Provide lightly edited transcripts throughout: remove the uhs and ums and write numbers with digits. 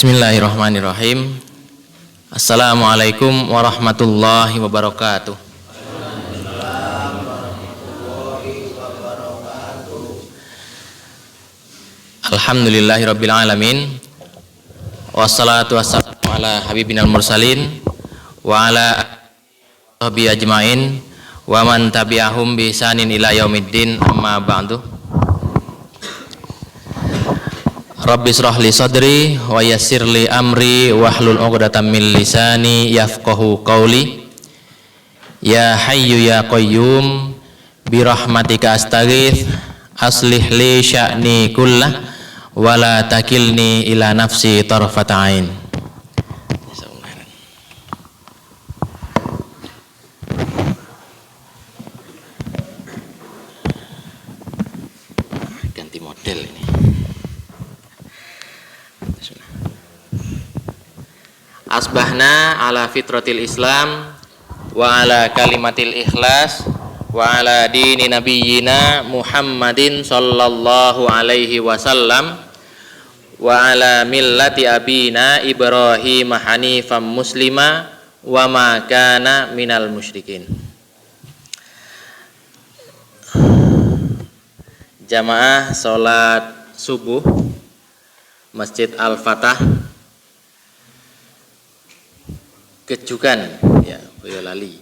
Bismillahirrahmanirrahim. Assalamualaikum warahmatullahi wabarakatuh. Alhamdulillahirabbil alamin. Wassalatu wassalamu ala habibinal mursalin wa ala sahbihi ajmain wa man tabi'ahum bi ihsanin ila yaumiddin, amma ba'du. Rabbi shrah li sadri wa yassir li amri wahlul 'uqdatam min lisani yafqahu qawli. Ya hayyu ya qayyum bi rahmatika astaghits aslih li sya'ni kullah wa la takilni ila nafsi tarfata ain. Ganti model ini. Asbahna ala fitratil Islam wa ala kalimatil ikhlas wa ala dini nabiyyina Muhammadin sallallahu alaihi wasallam wa ala millati abina Ibrahim hanifam muslima wa ma kana minal musyrikin. Jamaah salat subuh Masjid Al-Fatah Kejukan, ya, Boyolali.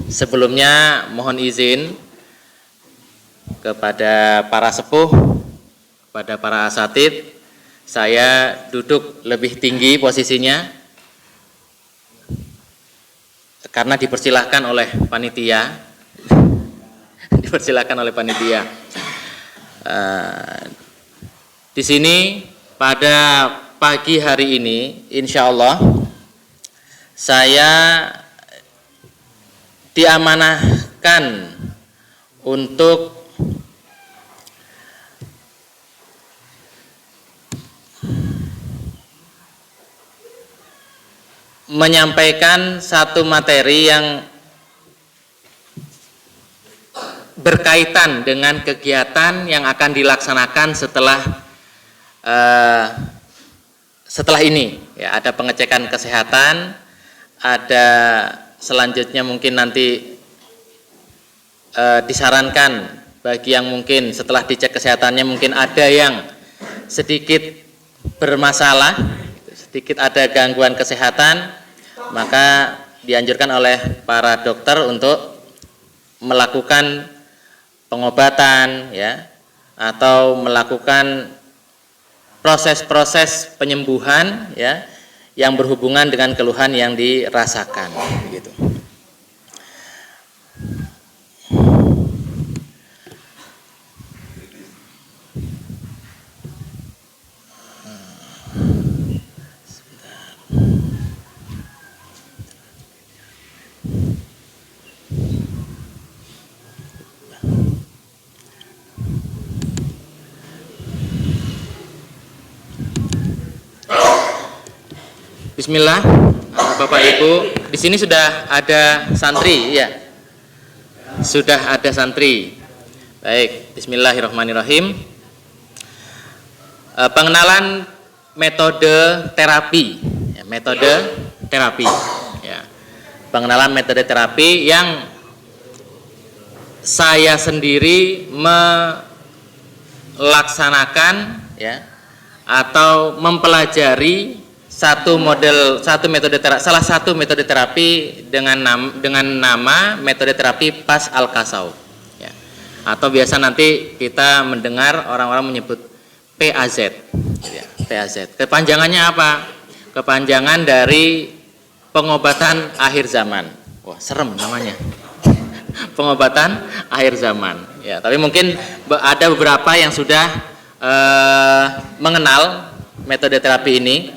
Sebelumnya mohon izin kepada para sepuh, kepada para asatidz, saya duduk lebih tinggi posisinya karena dipersilahkan oleh panitia. Dipersilahkan oleh panitia. Di sini pada pagi hari ini, insya Allah saya diamanahkan untuk menyampaikan satu materi yang berkaitan dengan kegiatan yang akan dilaksanakan setelah ini, ya, ada pengecekan kesehatan, ada selanjutnya mungkin nanti disarankan bagi yang mungkin setelah dicek kesehatannya mungkin ada yang sedikit bermasalah, sedikit ada gangguan kesehatan, maka dianjurkan oleh para dokter untuk melakukan pengobatan, ya, atau melakukan proses-proses penyembuhan, ya, yang berhubungan dengan keluhan yang dirasakan, gitu. Bismillah, Bapak Ibu, di sini sudah ada santri, ya, sudah ada santri. Baik, Bismillahirrahmanirrahim. Pengenalan metode terapi, ya, metode terapi, ya, pengenalan metode terapi yang saya sendiri melaksanakan, ya, atau mempelajari salah satu metode terapi dengan nama metode terapi Pas Al-Kasau, ya. Atau biasa nanti kita mendengar orang-orang menyebut PAZ, ya, PAZ. Kepanjangannya apa? Kepanjangan dari pengobatan akhir zaman. Wah, serem namanya. Pengobatan akhir zaman, ya. Tapi mungkin ada beberapa yang sudah mengenal metode terapi ini.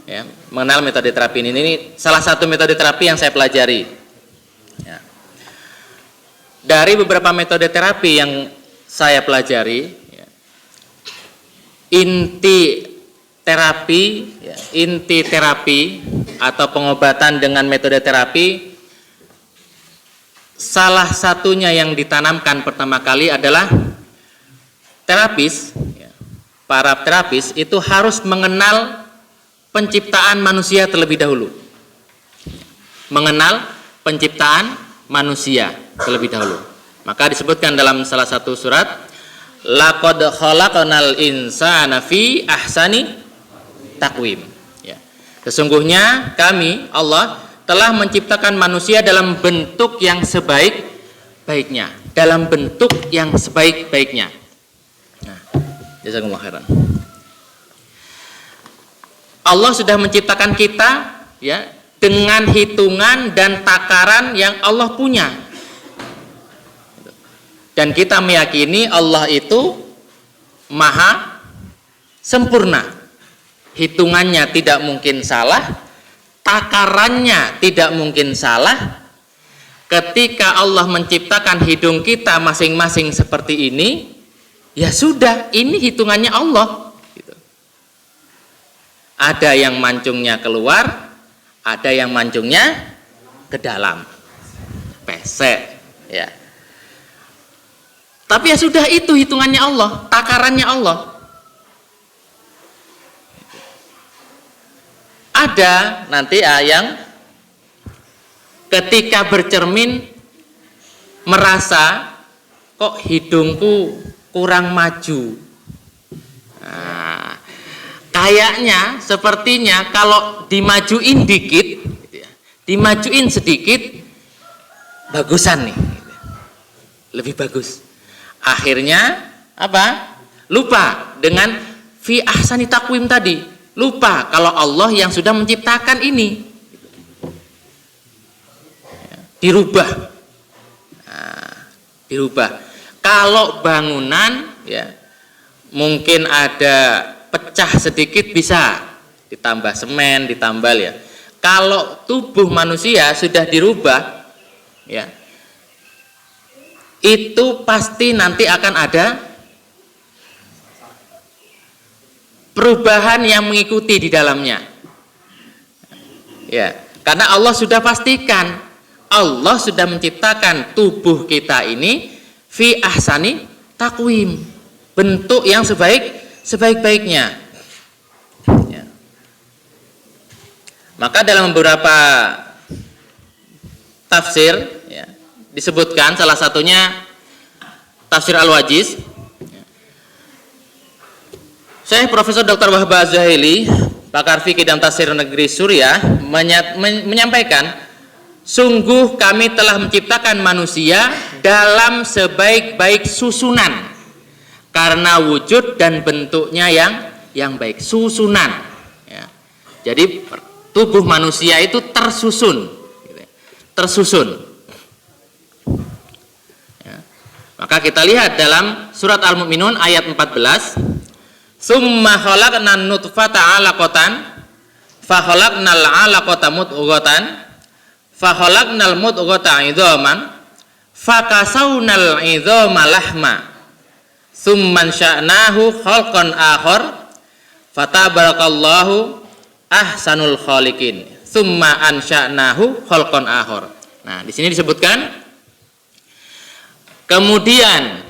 Ya, mengenal metode terapi ini salah satu metode terapi yang saya pelajari, ya. Dari beberapa metode terapi yang saya pelajari, ya, inti terapi atau pengobatan dengan metode terapi, salah satunya yang ditanamkan pertama kali adalah terapis, ya, para terapis itu harus mengenal penciptaan manusia terlebih dahulu. Mengenal penciptaan manusia terlebih dahulu. Maka disebutkan dalam salah satu surat, laqad khalaqnal insana fi ahsani taqwim. Ya. Sesungguhnya kami, Allah, telah menciptakan manusia dalam bentuk yang sebaik-baiknya. Dalam bentuk yang sebaik-baiknya. Nah, jazakumullah khairan. Allah sudah menciptakan kita ya dengan hitungan dan takaran yang Allah punya. Dan kita meyakini Allah itu maha sempurna. Hitungannya tidak mungkin salah, takarannya tidak mungkin salah. Ketika Allah menciptakan hidung kita masing-masing seperti ini, ya sudah, ini hitungannya Allah. Gitu. Ada yang mancungnya keluar, ada yang mancungnya ke dalam, pesek, ya. Tapi ya sudah, itu hitungannya Allah, takarannya Allah. Ada nanti yang ketika bercermin merasa kok hidungku kurang maju. Nah, kayaknya, sepertinya kalau dimajuin dikit, dimajuin sedikit, bagusan nih, lebih bagus. Akhirnya apa? Lupa dengan fi ahsani taqwim tadi. Lupa kalau Allah yang sudah menciptakan ini. Dirubah. Nah, dirubah. Kalau bangunan ya mungkin ada pecah sedikit bisa ditambah semen, ditambal ya. Kalau tubuh manusia sudah dirubah ya, itu pasti nanti akan ada perubahan yang mengikuti di dalamnya. Ya, karena Allah sudah pastikan, Allah sudah menciptakan tubuh kita ini fi ahsani taqwim, bentuk yang sebaik-baiknya. Ya. Maka dalam beberapa tafsir ya, disebutkan, salah satunya tafsir Al-Wajiz, Syekh Profesor Dr. Wahab Az-Zuhaili, pakar fikih dan tafsir negeri Suriah, menyampaikan, sungguh kami telah menciptakan manusia dalam sebaik-baik susunan karena wujud dan bentuknya yang baik. Susunan ya. Jadi tubuh manusia itu tersusun ya. Maka kita lihat dalam surat Al-Mu'minun ayat 14, summa khalaqnan nutfata 'alaqatan fa khalaqnal 'alaqata mudghatan fa khalaqnal mudghata 'idhaman fa kasawnal 'idhama lahma summa ansha'nahu khalqan akhar fatabarakallahu ahsanul khaliqin summa ansha'nahu khalqan akhar. Nah, di sini disebutkan, kemudian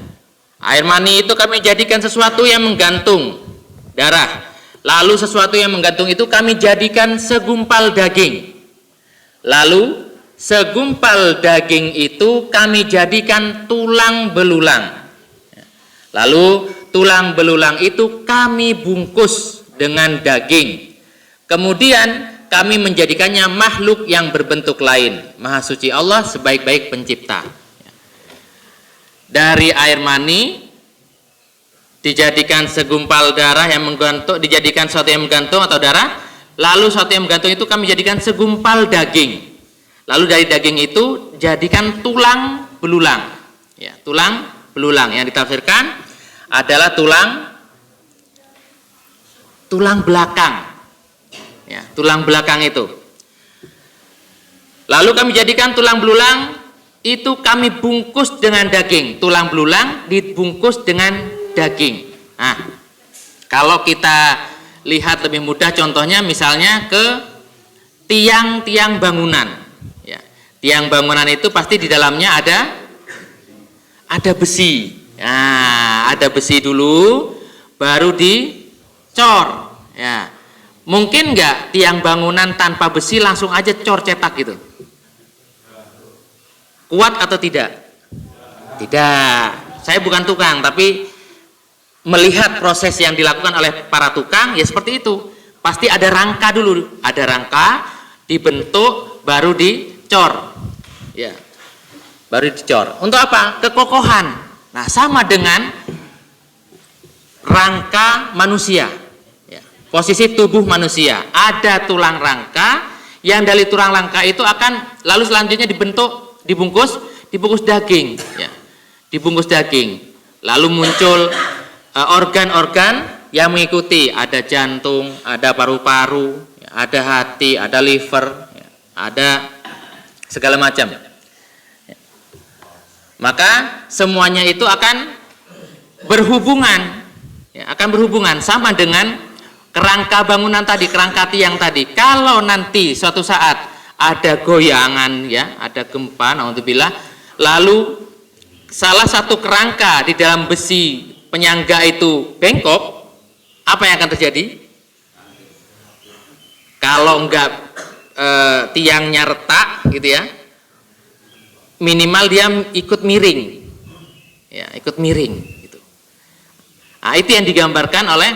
air mani itu kami jadikan sesuatu yang menggantung darah. Lalu sesuatu yang menggantung itu kami jadikan segumpal daging. Lalu segumpal daging itu kami jadikan tulang belulang. Lalu tulang belulang itu kami bungkus dengan daging. Kemudian kami menjadikannya makhluk yang berbentuk lain. Maha suci Allah sebaik-baik pencipta. Dari air mani dijadikan segumpal darah yang menggantung, dijadikan sesuatu yang menggantung atau darah, lalu sesuatu yang menggantung itu kami jadikan segumpal daging, lalu dari daging itu jadikan tulang belulang ya, tulang belulang yang ditafsirkan adalah tulang belakang ya, tulang belakang itu. Lalu kami jadikan tulang belulang itu kami bungkus dengan daging, tulang belulang dibungkus dengan daging. Nah, kalau kita lihat lebih mudah, contohnya misalnya ke tiang-tiang bangunan. Ya, tiang bangunan itu pasti di dalamnya ada besi. Nah, ada besi dulu, baru dicor. Ya. Mungkin nggak tiang bangunan tanpa besi langsung aja cor cetak gitu? Kuat atau tidak? Tidak. Saya bukan tukang, tapi melihat proses yang dilakukan oleh para tukang ya seperti itu. Pasti ada rangka dulu, ada rangka dibentuk baru dicor. Ya. Baru dicor. Untuk apa? Kekokohan. Nah, sama dengan rangka manusia. Ya. Posisi tubuh manusia, ada tulang rangka yang dari tulang rangka itu akan lalu selanjutnya dibentuk, dibungkus daging, ya. Dibungkus daging. Lalu muncul organ-organ yang mengikuti, ada jantung, ada paru-paru, ada hati, ada liver, ada segala macam. Maka semuanya itu akan berhubungan, akan berhubungan sama dengan kerangka bangunan tadi, kerangka tiang tadi. Kalau nanti suatu saat ada goyangan, ya, ada gempa, naudzubillah, lalu salah satu kerangka di dalam besi penyangga itu bengkok, apa yang akan terjadi? Kalau enggak tiangnya retak gitu ya, minimal dia ikut miring, ya, ikut miring gitu. Nah, itu yang digambarkan oleh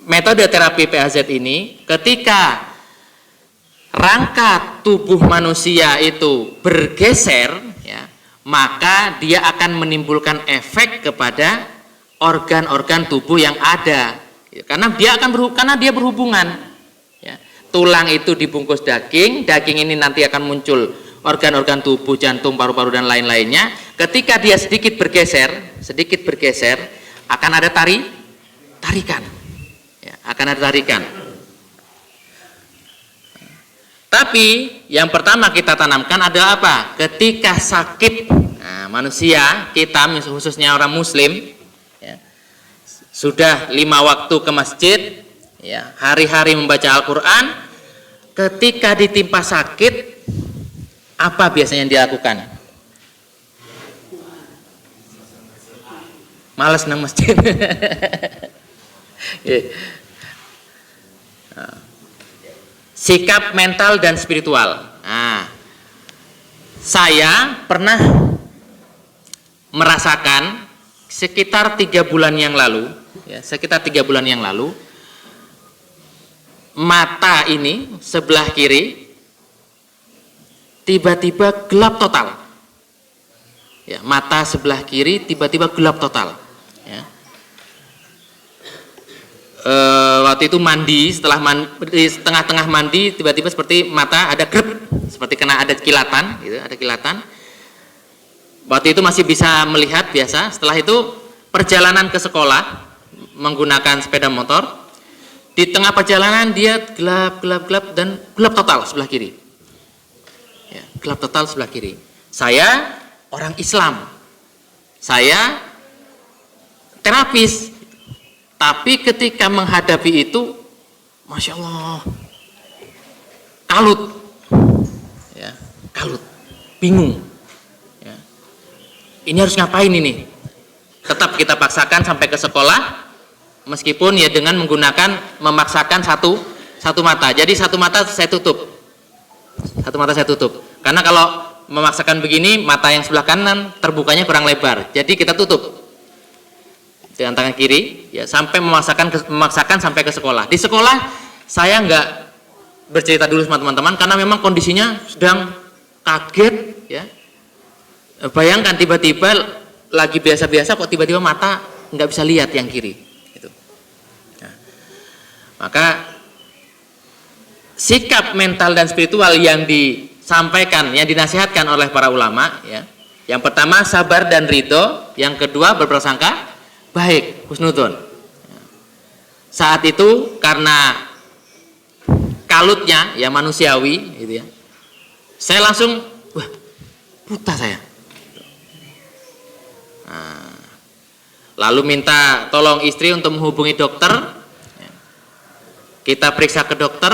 metode terapi PAZ ini. Ketika rangka tubuh manusia itu bergeser, ya, maka dia akan menimbulkan efek kepada organ-organ tubuh yang ada, karena dia berhubungan, ya. Tulang itu dibungkus daging ini nanti akan muncul organ-organ tubuh, jantung, paru-paru dan lain-lainnya. Ketika dia sedikit bergeser akan ada tarikan, ya, akan ada tarikan. Tapi yang pertama kita tanamkan adalah apa? Ketika sakit, nah, manusia kita khususnya orang muslim, sudah 5 waktu ke masjid, ya, hari-hari membaca Al-Quran, ketika ditimpa sakit, apa biasanya yang dilakukan? Malas nang masjid. Sikap mental dan spiritual. Nah, saya pernah merasakan sekitar 3 bulan yang lalu, ya, mata ini sebelah kiri tiba-tiba gelap total, ya, mata sebelah kiri tiba-tiba gelap total, ya. Waktu itu mandi, setelah di tengah-tengah mandi tiba-tiba seperti mata ada grep, seperti kena ada kilatan, gitu, ada kilatan. Waktu itu masih bisa melihat biasa. Setelah itu perjalanan ke sekolah menggunakan sepeda motor. Di tengah perjalanan dia gelap dan gelap total sebelah kiri. Ya, gelap total sebelah kiri. Saya orang Islam. Saya terapis. Tapi ketika menghadapi itu, Masya Allah, kalut. Ya, kalut. Bingung. Ini harus ngapain ini? Tetap kita paksakan sampai ke sekolah, meskipun ya dengan memaksakan satu mata. Jadi satu mata saya tutup, karena kalau memaksakan begini, mata yang sebelah kanan terbukanya kurang lebar, jadi kita tutup dengan tangan kiri, ya, sampai memaksakan sampai ke sekolah. Di sekolah saya nggak bercerita dulu sama teman-teman, karena memang kondisinya sedang kaget, ya. Bayangkan tiba-tiba lagi biasa-biasa kok tiba-tiba mata nggak bisa lihat yang kiri, gitu. Nah, maka sikap mental dan spiritual yang disampaikan, yang dinasihatkan oleh para ulama, ya, yang pertama sabar dan ridho, yang kedua berprasangka baik, husnudzon. Saat itu karena kalutnya ya manusiawi, gitu ya, saya langsung wah, buta saya. Nah, lalu minta tolong istri untuk menghubungi dokter. Kita periksa ke dokter.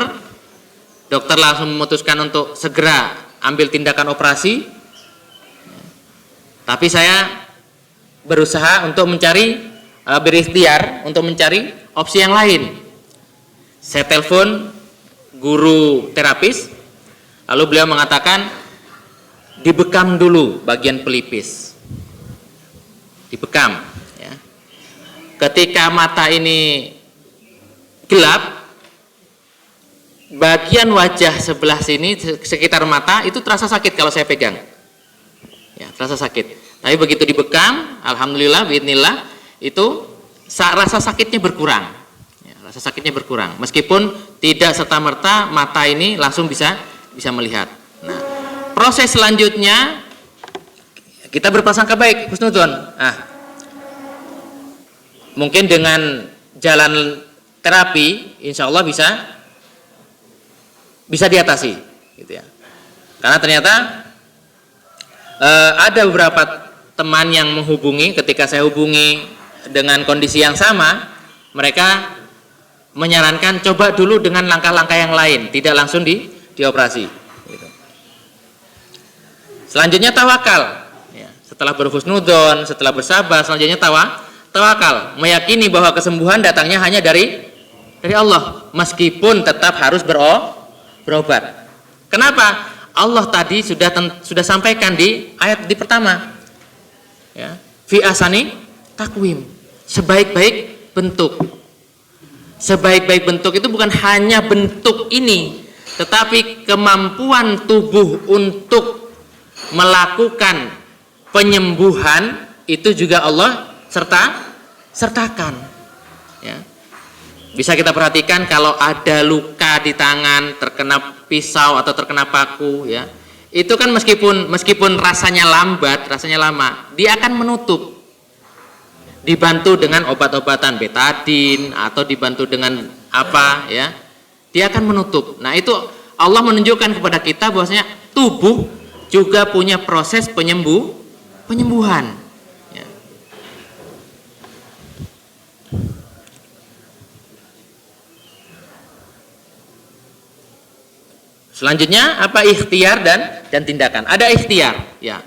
Dokter langsung memutuskan untuk segera ambil tindakan operasi. Tapi saya berusaha untuk mencari berikhtiar untuk mencari opsi yang lain. Saya telepon guru terapis, lalu beliau mengatakan dibekam dulu bagian pelipis, dibekam. Ya. Ketika mata ini gelap, bagian wajah sebelah sini sekitar mata itu terasa sakit kalau saya pegang. Ya, terasa sakit. Tapi begitu dibekam, alhamdulillah, biidznillah, itu rasa sakitnya berkurang. Ya, rasa sakitnya berkurang. Meskipun tidak serta-merta mata ini langsung bisa melihat. Nah, proses selanjutnya kita berprasangka baik, husnudzon. Nah, mungkin dengan jalan terapi, insya Allah bisa diatasi, gitu ya. Karena ternyata ada beberapa teman yang menghubungi, ketika saya hubungi dengan kondisi yang sama, mereka menyarankan coba dulu dengan langkah-langkah yang lain, tidak langsung dioperasi. Gitu. Selanjutnya tawakal. Ya, setelah berhusnudzon, setelah bersabar, selanjutnya tawakal, meyakini bahwa kesembuhan datangnya hanya dari Allah, meskipun tetap harus berobat. Kenapa? Allah tadi sudah sampaikan di ayat di pertama. Ya, fi asani takwim, sebaik-baik bentuk. Sebaik-baik bentuk itu bukan hanya bentuk ini, tetapi kemampuan tubuh untuk melakukan penyembuhan itu juga Allah sertakan. Ya. Bisa kita perhatikan kalau ada luka di tangan, terkena pisau atau terkena paku, ya, itu kan meskipun rasanya lambat, rasanya lama, dia akan menutup. Dibantu dengan obat-obatan betadin atau dibantu dengan apa, ya, dia akan menutup. Nah, itu Allah menunjukkan kepada kita bahwasanya tubuh juga punya proses penyembuhan. Ya. Selanjutnya apa? Ikhtiar dan tindakan. Ada ikhtiar, ya.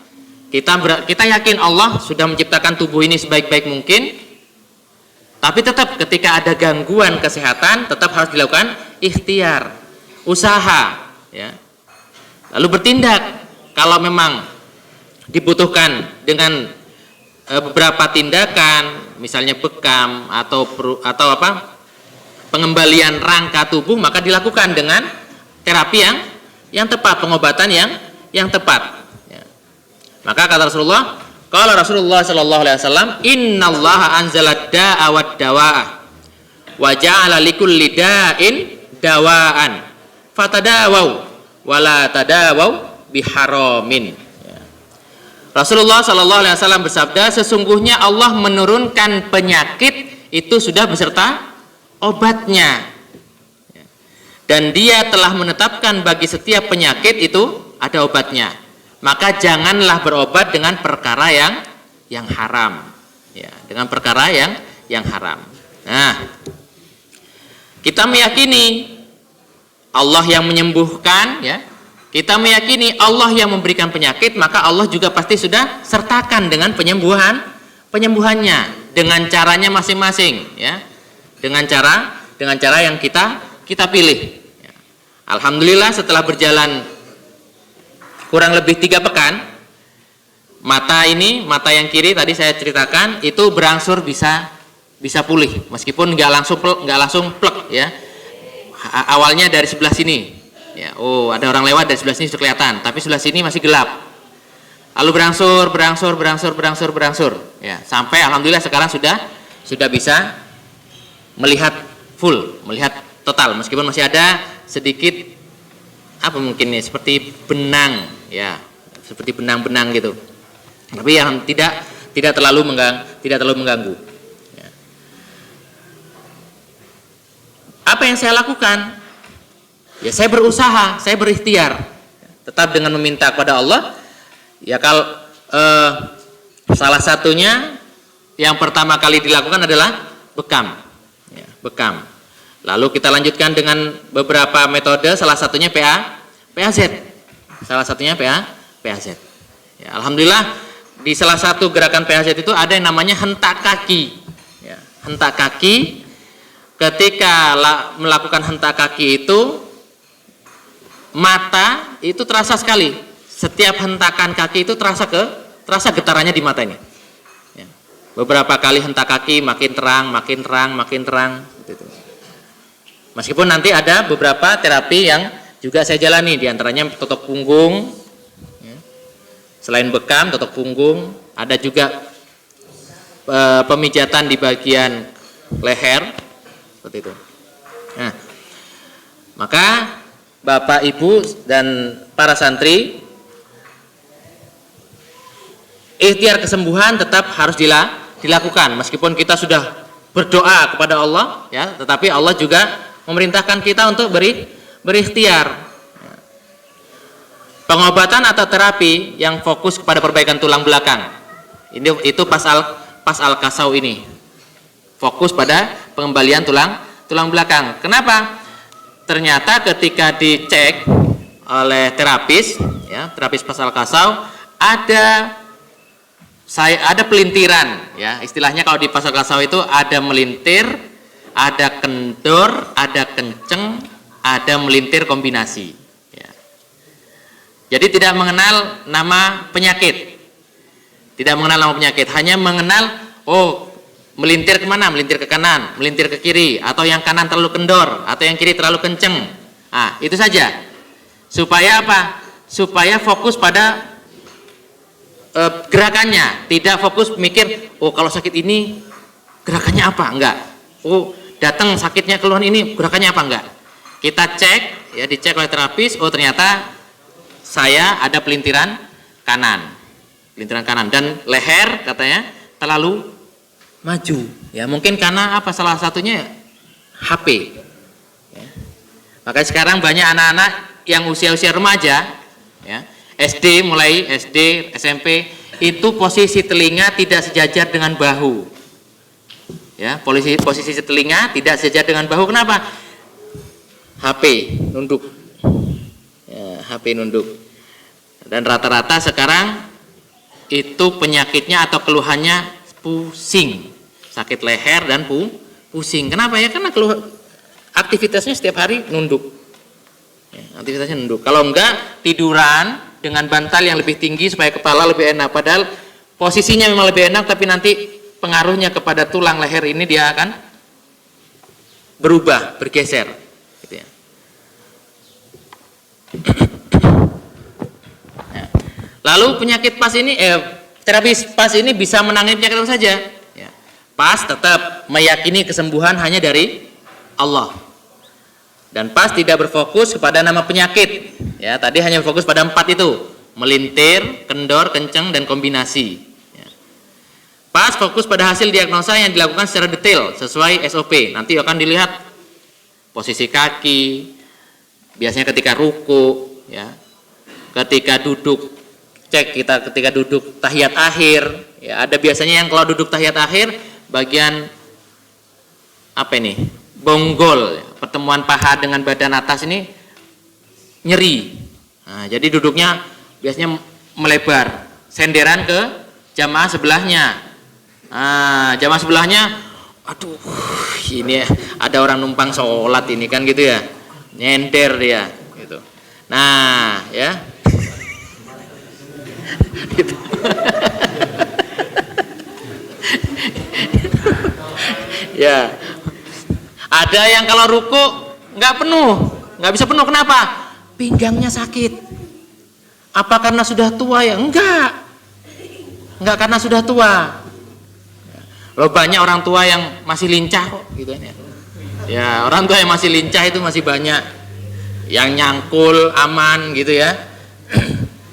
Kita yakin Allah sudah menciptakan tubuh ini sebaik-baik mungkin, tapi tetap ketika ada gangguan kesehatan tetap harus dilakukan ikhtiar, usaha, ya. Lalu bertindak kalau memang dibutuhkan dengan beberapa tindakan, misalnya bekam atau pengembalian rangka tubuh, maka dilakukan dengan terapi yang tepat, pengobatan yang tepat. Ya. Maka kata Rasulullah, qala Rasulullah sallallahu alaihi wasallam, innallaha anzala da'a wad dawaa wa ja'ala likulli da'in dawaan fatadawau wala tadawau biharamin. Ya. Rasulullah sallallahu alaihi wasallam bersabda, sesungguhnya Allah menurunkan penyakit itu sudah beserta obatnya. Dan dia telah menetapkan bagi setiap penyakit itu ada obatnya. Maka janganlah berobat dengan perkara yang haram. Ya, dengan perkara yang haram. Nah, kita meyakini Allah yang menyembuhkan, ya. Kita meyakini Allah yang memberikan penyakit, maka Allah juga pasti sudah sertakan dengan penyembuhannya dengan caranya masing-masing, ya. Dengan cara yang kita pilih. Alhamdulillah setelah berjalan kurang lebih 3 pekan, mata yang kiri tadi saya ceritakan itu berangsur bisa pulih, meskipun nggak langsung plek, ya. Awalnya dari sebelah sini, ya, oh ada orang lewat dari sebelah sini sudah kelihatan, tapi sebelah sini masih gelap. Lalu berangsur, ya, sampai alhamdulillah sekarang sudah bisa melihat full, melihat total, meskipun masih ada sedikit mungkin nih seperti benang, ya, seperti benang-benang gitu, tapi yang tidak terlalu mengganggu. Ya. Apa yang saya lakukan? Ya, saya berusaha, saya berikhtiar, tetap dengan meminta kepada Allah. Ya, kalau salah satunya yang pertama kali dilakukan adalah bekam, ya, bekam. Lalu kita lanjutkan dengan beberapa metode, salah satunya PAZ. Salah satunya PAZ. Ya, alhamdulillah di salah satu gerakan PAZ itu ada yang namanya hentak kaki. Ya, hentak kaki. Ketika melakukan hentak kaki itu, mata itu terasa sekali. Setiap hentakan kaki itu terasa getarannya di mata ini. Ya. Beberapa kali hentak kaki makin terang, makin terang, makin terang. Gitu. Meskipun nanti ada beberapa terapi yang juga saya jalani, diantaranya totok punggung. Ya. Selain bekam, totok punggung, ada juga pemijatan di bagian leher. Seperti itu. Nah, maka Bapak, Ibu, dan para santri, ikhtiar kesembuhan tetap harus dilakukan. Meskipun kita sudah berdoa kepada Allah, ya, tetapi Allah juga memerintahkan kita untuk berikhtiar. Pengobatan atau terapi yang fokus kepada perbaikan tulang belakang. Itu pas al-kasau ini. Fokus pada pengembalian tulang belakang. Kenapa? Ternyata ketika dicek oleh terapis, ya, terapis pas al-kasau, ada pelintiran, ya. Istilahnya kalau di pas al-kasau itu ada melintir, ada kendor, ada kenceng, ada melintir kombinasi. Ya. Jadi tidak mengenal nama penyakit, hanya mengenal melintir kemana? Melintir ke kanan, melintir ke kiri, atau yang kanan terlalu kendor, atau yang kiri terlalu kenceng. Nah, itu saja. Supaya apa? Supaya fokus pada gerakannya, tidak fokus mikir, kalau sakit ini gerakannya apa? Enggak. Datang sakitnya keluhan ini gerakannya apa? Enggak. Kita cek, ya, dicek oleh terapis, ternyata saya ada pelintiran kanan, dan leher katanya terlalu maju, ya, mungkin karena apa? Salah satunya HP. Ya. Makanya sekarang banyak anak-anak yang usia-usia remaja, ya, mulai SD, SMP, itu posisi telinga tidak sejajar dengan bahu. Ya, posisi telinga tidak sejajar dengan bahu. Kenapa? HP nunduk. Ya, HP nunduk. Dan rata-rata sekarang itu penyakitnya atau keluhannya pusing. Sakit leher dan pusing. Kenapa ya? Karena aktivitasnya setiap hari nunduk. Ya, aktivitasnya nunduk. Kalau enggak, tiduran dengan bantal yang lebih tinggi supaya kepala lebih enak. Padahal posisinya memang lebih enak, tapi nanti pengaruhnya kepada tulang leher ini dia akan berubah, bergeser. Gitu ya. Nah, lalu penyakit PAS ini, terapi PAS ini bisa menangani penyakit apa saja. PAS tetap meyakini kesembuhan hanya dari Allah. Dan PAS tidak berfokus kepada nama penyakit. Ya, tadi hanya berfokus pada 4 itu. Melintir, kendor, kenceng, dan kombinasi. Ya. PAS fokus pada hasil diagnosa yang dilakukan secara detail sesuai SOP. Nanti akan dilihat posisi kaki, biasanya ketika ruku, ya. Ketika duduk, cek kita ketika duduk tahiyat akhir. Ya, ada biasanya yang kalau duduk tahiyat akhir bagian bonggol, pertemuan paha dengan badan atas ini nyeri. Nah, jadi duduknya biasanya melebar, senderan ke jamaah sebelahnya. Nah, jamaah sebelahnya, aduh, ini ada orang numpang sholat ini kan gitu ya, nyender dia gitu. Nah, ya. Gitu. Ya, ada yang kalau ruku nggak bisa penuh. Kenapa? Pinggangnya sakit. Apa karena sudah tua ya? Enggak karena sudah tua. Loh, banyak orang tua yang masih lincah kok, gitu ya. Ya, orang tua yang masih lincah itu masih banyak. Yang nyangkul aman gitu ya.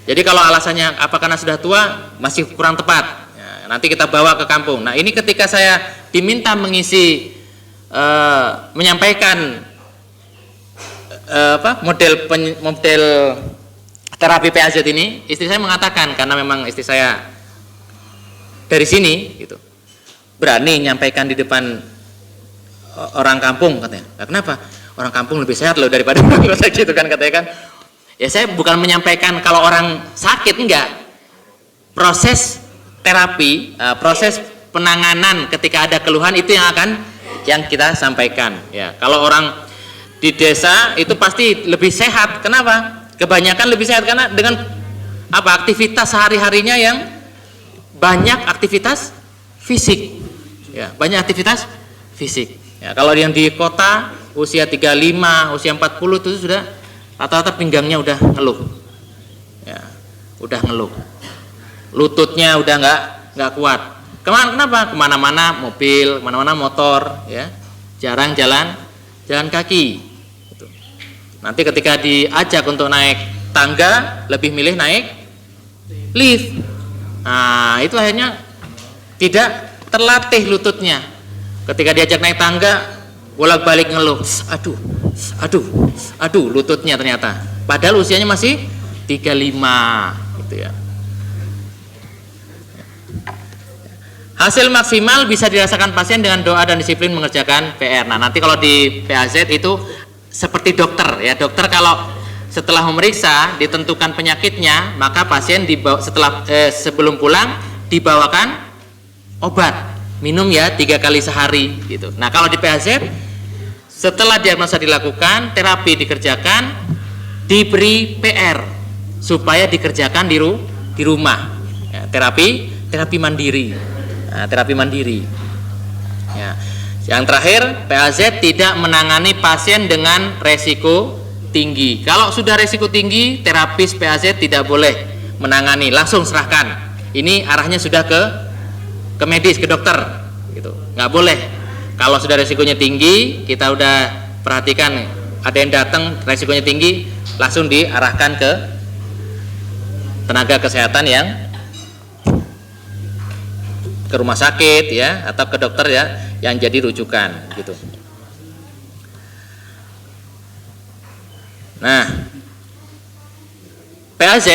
Jadi kalau alasannya apa karena sudah tua masih kurang tepat. Ya, nanti kita bawa ke kampung. Nah, ini ketika saya diminta mengisi menyampaikan model terapi PAZ ini, istri saya mengatakan, karena memang istri saya dari sini gitu, berani nyampaikan di depan orang kampung katanya. Nah, kenapa? Orang kampung lebih sehat loh daripada orang sakit gitu kan katanya kan. Ya, saya bukan menyampaikan kalau orang sakit, enggak. Proses terapi, proses penanganan ketika ada keluhan itu yang kita sampaikan. Ya, kalau orang di desa itu pasti lebih sehat. Kenapa? Kebanyakan lebih sehat karena dengan aktivitas sehari-harinya yang banyak aktivitas fisik. Ya, banyak aktivitas fisik. Ya, kalau yang di kota usia 35, usia 40 itu sudah rata-rata pinggangnya udah ngeluh. Ya, udah ngeluh. Lututnya udah nggak kuat. Kenapa? Kemana-mana mobil, kemana-mana motor, ya, jarang jalan kaki. Gitu. Nanti ketika diajak untuk naik tangga, lebih milih naik lift. Nah, itu akhirnya tidak terlatih lututnya. Ketika diajak naik tangga, bolak-balik ngeluh, aduh, lututnya ternyata. Padahal usianya masih 35, gitu ya. Hasil maksimal bisa dirasakan pasien dengan doa dan disiplin mengerjakan PR. Nah, nanti kalau di PAZ itu seperti dokter ya. Dokter kalau setelah memeriksa ditentukan penyakitnya, maka pasien sebelum pulang dibawakan obat, minum ya 3 kali sehari gitu. Nah, kalau di PAZ setelah diagnosa dilakukan, terapi dikerjakan, diberi PR supaya dikerjakan di rumah. Ya, terapi mandiri. Nah, terapi mandiri. Ya. Yang terakhir, PAZ tidak menangani pasien dengan resiko tinggi. Kalau sudah resiko tinggi, terapis PAZ tidak boleh menangani, langsung serahkan. Ini arahnya sudah ke medis, ke dokter, gitu. Nggak boleh. Kalau sudah resikonya tinggi, kita udah perhatikan ada yang datang resikonya tinggi, langsung diarahkan ke tenaga kesehatan yang ke rumah sakit ya, atau ke dokter ya, yang jadi rujukan gitu. Nah, PAZ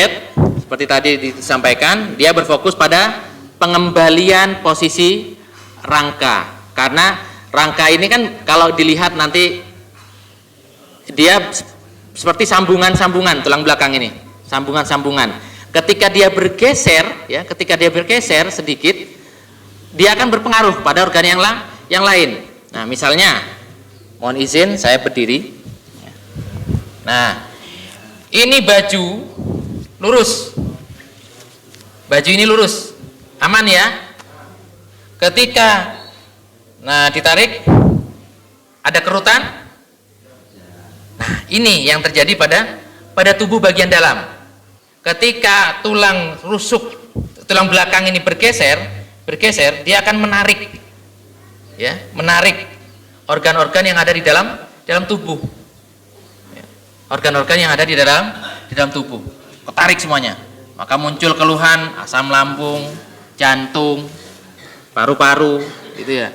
seperti tadi disampaikan, dia berfokus pada pengembalian posisi rangka. Karena rangka ini kan kalau dilihat nanti dia seperti sambungan-sambungan tulang belakang ini, sambungan-sambungan. Ketika dia bergeser ya, sedikit, dia akan berpengaruh pada organ yang lain. Nah, misalnya, mohon izin saya berdiri. Nah, ini baju lurus. Baju ini lurus, aman ya. Ketika ditarik, ada kerutan. Nah, ini yang terjadi pada tubuh bagian dalam. Ketika tulang rusuk, tulang belakang ini bergeser, dia akan menarik organ-organ yang ada di dalam tubuh. Organ-organ yang ada di dalam tubuh ketarik semuanya, maka muncul keluhan asam lambung, jantung, paru-paru, gitu ya.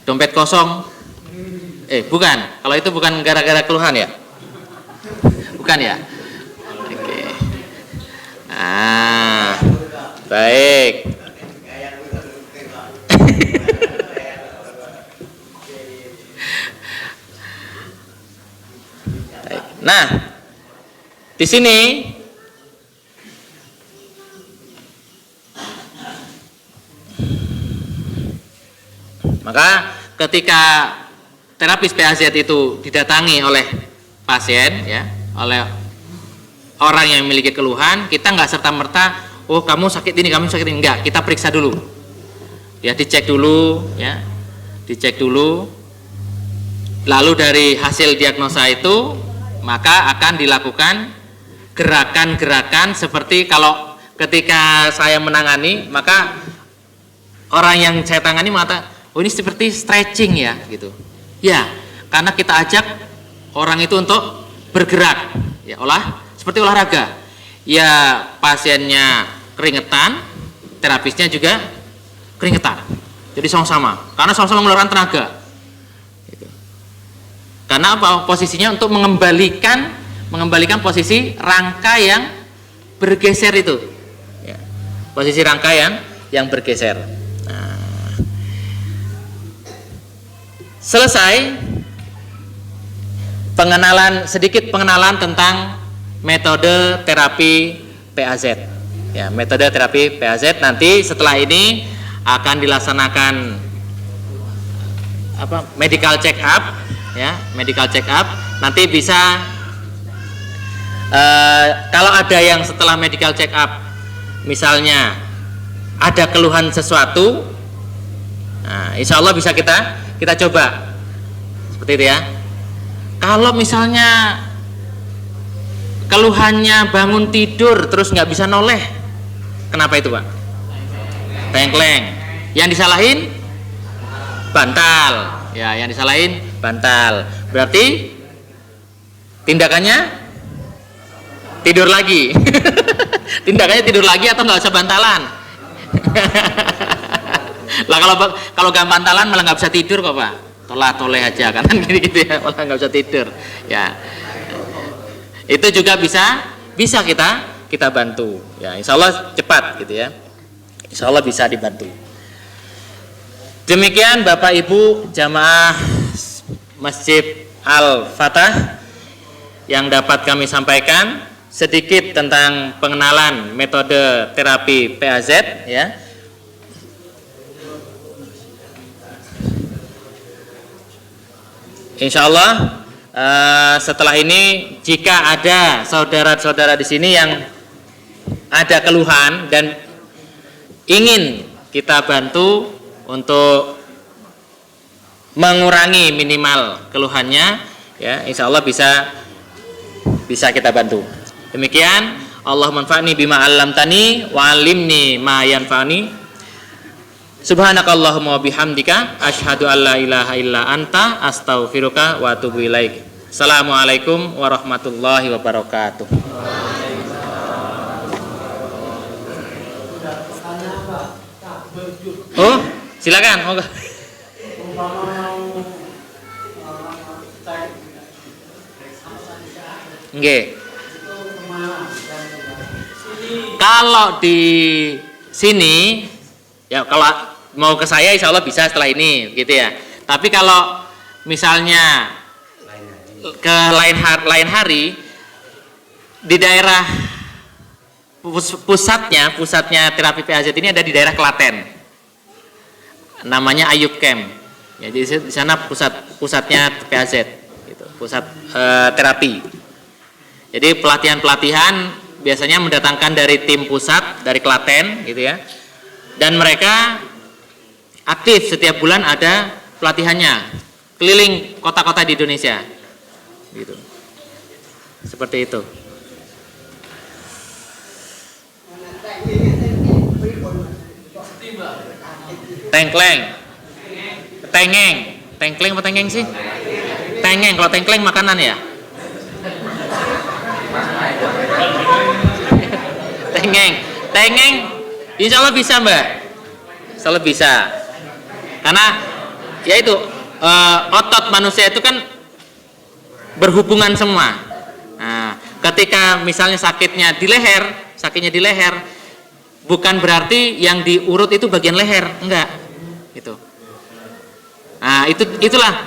Dompet kosong, bukan, kalau itu bukan gara-gara keluhan ya, bukan ya. Oke. Nah, baik. Nah, di sini maka ketika terapis PAZ itu didatangi oleh pasien ya, oleh orang yang memiliki keluhan, kita nggak serta-merta, oh kamu sakit ini, enggak, kita periksa dulu. Ya, dicek dulu ya. Lalu dari hasil diagnosa itu maka akan dilakukan gerakan-gerakan seperti kalau ketika saya menangani, maka orang yang saya tangani mengatakan, oh ini seperti stretching ya gitu. Ya, karena kita ajak orang itu untuk bergerak, ya seperti olahraga. Ya, pasiennya keringetan, terapisnya juga keringetan. Jadi sama-sama, karena sama-sama mengeluarkan tenaga. Gitu. Karena apa? Posisinya untuk mengembalikan posisi rangka yang bergeser itu. Ya. Posisi rangka yang bergeser. Nah. Selesai sedikit pengenalan tentang metode terapi PAZ. Ya, metode terapi PAZ. Nanti setelah ini akan dilaksanakan medical check up, ya, medical check up. Nanti bisa kalau ada yang setelah medical check up, misalnya ada keluhan sesuatu, nah, insya Allah bisa kita coba seperti itu ya. Kalau misalnya keluhannya bangun tidur terus nggak bisa noleh, kenapa itu Pak? Tengkleng. Yang disalahin bantal, ya, yang disalahin bantal. Berarti tindakannya tidur lagi. Tindakannya tidur lagi atau nggak usah bantalan? Lah kalau gak bantalan malah nggak bisa tidur kok Pak. Toleh aja kan gitu ya, malah nggak bisa tidur. Ya, itu juga bisa kita bantu. Ya, insya Allah cepat gitu ya. Insya Allah bisa dibantu. Demikian Bapak Ibu jamaah Masjid Al-Fatah yang dapat kami sampaikan sedikit tentang pengenalan metode terapi PAZ ya. Insya Allah setelah ini jika ada saudara-saudara di sini yang ada keluhan dan ingin kita bantu untuk mengurangi minimal keluhannya, ya, insya Allah bisa kita bantu. Demikian, Allahumma anfa'ni bima 'allamtani wa 'allimni ma yanfa'ni. Subhanakallahumma wa bihamdika asyhadu an la ilaha illa anta astaghfiruka wa atubu ilaik. Assalamualaikum warahmatullahi wabarakatuh. Oh, silakan. Moga. Nggih. Kalau di sini ya, kalau mau ke saya insya Allah bisa setelah ini gitu ya. Tapi kalau misalnya ke lain hari di daerah pusatnya terapi PAZ ini ada di daerah Klaten, namanya Ayub Camp ya. Di sana pusatnya PAZ gitu, pusat terapi. Jadi pelatihan biasanya mendatangkan dari tim pusat dari Klaten gitu ya, dan mereka aktif setiap bulan ada pelatihannya keliling kota-kota di Indonesia gitu, seperti itu. Tengkleng, tengkleng apa tengeng sih? Tengeng, kalau tengkleng makanan ya. Tengeng, insya Allah bisa Mbak, insya Allah bisa, karena ya itu otot manusia itu kan berhubungan semua. Nah, ketika misalnya sakitnya di leher, bukan berarti yang diurut itu bagian leher, enggak, gitu. Nah, itulah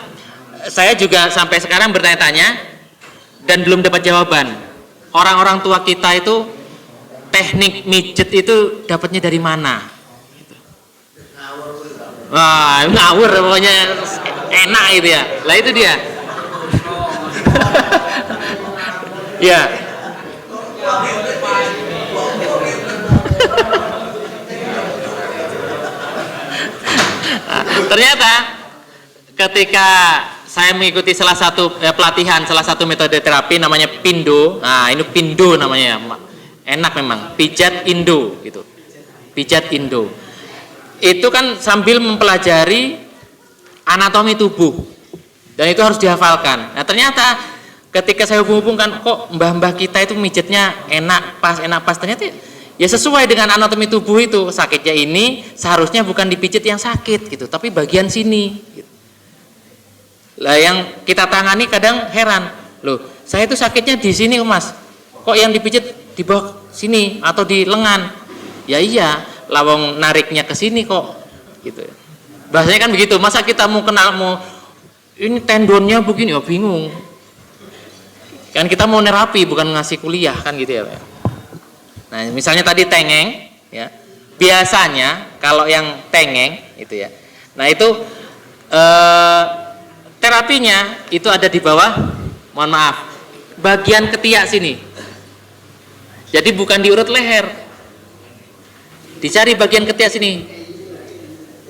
saya juga sampai sekarang bertanya-tanya dan belum dapat jawaban. Orang-orang tua kita itu teknik mijet itu dapatnya dari mana? Wah, ngawur pokoknya, enak itu ya. Lah itu dia. Ya. Ternyata ketika saya mengikuti salah satu pelatihan, salah satu metode terapi namanya Pindo. Nah, ini Pindo namanya. Enak memang, pijat Indo gitu. Pijat Indo. Itu kan sambil mempelajari anatomi tubuh. Dan itu harus dihafalkan. Nah, ternyata ketika saya hubung-hubungkan, kok mbah-mbah kita itu mijetnya enak pas, ternyata ya sesuai dengan anatomi tubuh itu. Sakitnya ini seharusnya bukan dipijit yang sakit gitu, tapi bagian sini gitu. Lah yang kita tangani kadang heran, loh saya itu sakitnya di sini Mas, kok yang dipijit di bawah sini atau di lengan? Ya iya, lawang nariknya ke sini kok gitu. Bahasanya kan begitu. Masa kita mau ini tendonnya begini, ya bingung. Kan kita mau nerapi bukan ngasih kuliah kan gitu ya Pak. Nah, misalnya tadi tengeng, ya. Biasanya kalau yang tengeng itu ya. Nah, itu terapinya itu ada di bawah, mohon maaf, bagian ketiak sini. Jadi bukan di urut leher. Dicari bagian ketiak sini.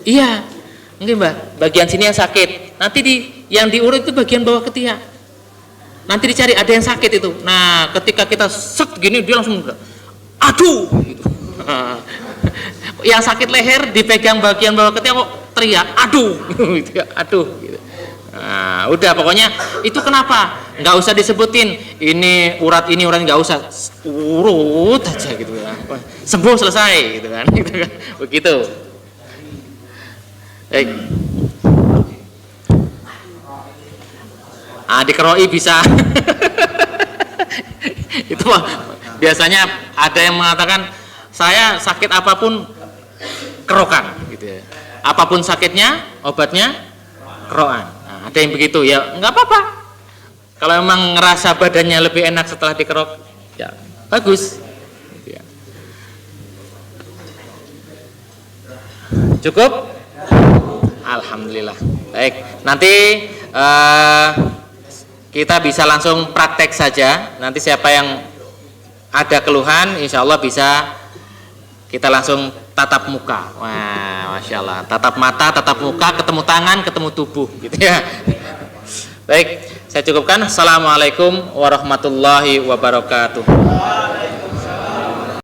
Iya, mungkin Mbak, bagian sini yang sakit. Nanti yang diurut itu bagian bawah ketiak. Nanti dicari ada yang sakit itu. Nah, ketika kita set gini dia langsung aduh gitu. Yang sakit leher dipegang bagian bawah ketiak kok teriak aduh gitu ya, aduh gitu. Nah, udah pokoknya itu kenapa? Nggak usah disebutin ini urat nggak usah, urut aja gitu ya. Sembuh selesai gitu kan. Gitu kan. Begitu. Baik. Dikeroi bisa. Itu biasanya ada yang mengatakan saya sakit apapun kerokan gitu ya. Apapun sakitnya, obatnya kerokan. Nah, ada yang begitu ya, nggak apa-apa. Kalau emang ngerasa badannya lebih enak setelah dikerok, ya bagus. Gitu ya. Cukup? Alhamdulillah. Baik, nanti kita bisa langsung praktek saja. Nanti siapa yang ada keluhan, insya Allah bisa kita langsung tatap muka. Wah, masya Allah. Tatap mata, tatap muka, ketemu tangan, ketemu tubuh, gitu ya. Baik, saya cukupkan. Assalamualaikum warahmatullahi wabarakatuh.